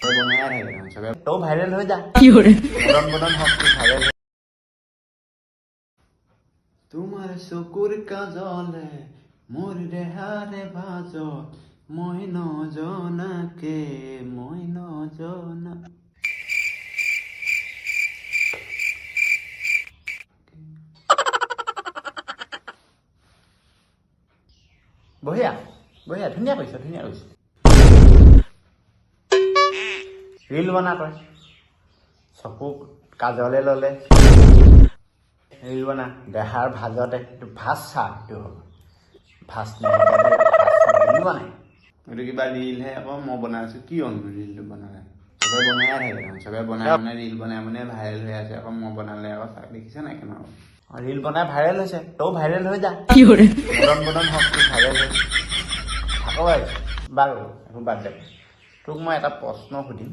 বনাই থাকে চবে তও ভাইৰেল হৈ যা বদন হওক ভাইৰেল তোমাৰ চকুৰ কাজলে মোৰ দেহাৰে ভাজত মই নজনাকে মই নজনা বঢ়িয়া বঢ়িয়া ধুনীয়া কৈছ ৰীল বনা তই চকু কাজলে ললে ৰীল বনা দেহাৰ ভাজতে ভাজ চা সেইটো হ'ব ভাজ ৰীল বনাই এইটো কিবা ৰীলহে আকৌ মই বনাই আছো কি অনু ৰীলটো বনালে চবে বনাই থাকে চবে বনাই মানে ৰীল বনাই মানে ভাইৰেল হৈ আছে আকৌ মই বনালে আকৌ দেখিছে নাই কেনেকুৱা ৰীল বনাই ভাইৰেল হৈছে তও ভাইৰেল হৈ যা বদন হওক ভাইৰেল হৈ থাকো বাৰু একো বাদ দে তোক মই এটা প্ৰশ্ন সুধিম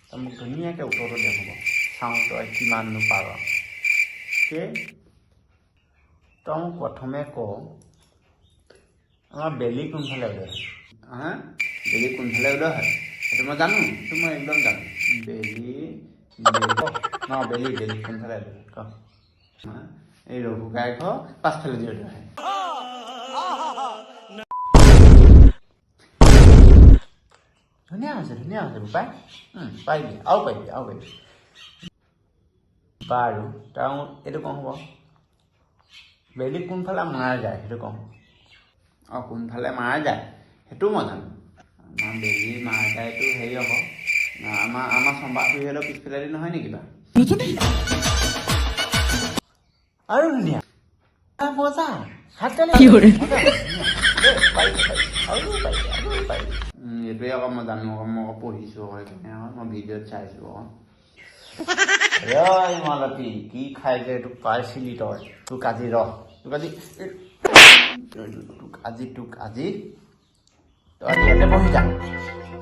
তই মোক ধুনীয়াকৈ উত্তৰটো দিয়া হ'ব চাওঁ তই কিমাননো পাৰ তই মোক প্ৰথমে ক আমাৰ বেলি কোনফালে উদয় হয় হা বেলি কোনফালে উদয় হয় সেইটো মই জানো সেইটো মই একদম জানো বেলি কোনফালে উদয় হয় ক এই ৰঘু গাই ঘৰ পাছফালে দি উদয় হয় ধুনীয়া হৈছে বোপাই পাৰিবি আৰু পাৰিবি বাৰু তেওঁ এইটো কওঁ হ'ব বেলি কোনফালে মাৰা যায় সেইটো কওঁ অঁ কোনফালে মাৰা যায় সেইটো মই জানো আমাৰ বেলি মাৰা যায়তো হেৰি হ'ব আমাৰ চম্পা খুৰীহঁতৰ পিছফালেদি নহয় নেকি বা আৰু ধুনীয়া মজা হাত এইটোৱে আকৌ মই জানো আকৌ মই আকৌ পঢ়িছোঁ সেইকাৰণে মই ভিডিঅ'ত চাইছোঁ আকৌ মালতী কি খাই যে তোক পাইছিলি তোক আজি তোক আজি ইয়াতে বহি যা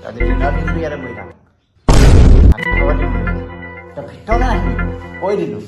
আজি দিনৰ দিনটো ইয়াতে বহি থাক তই ভিতৰলৈ নাহিবি কৈ দিলোঁ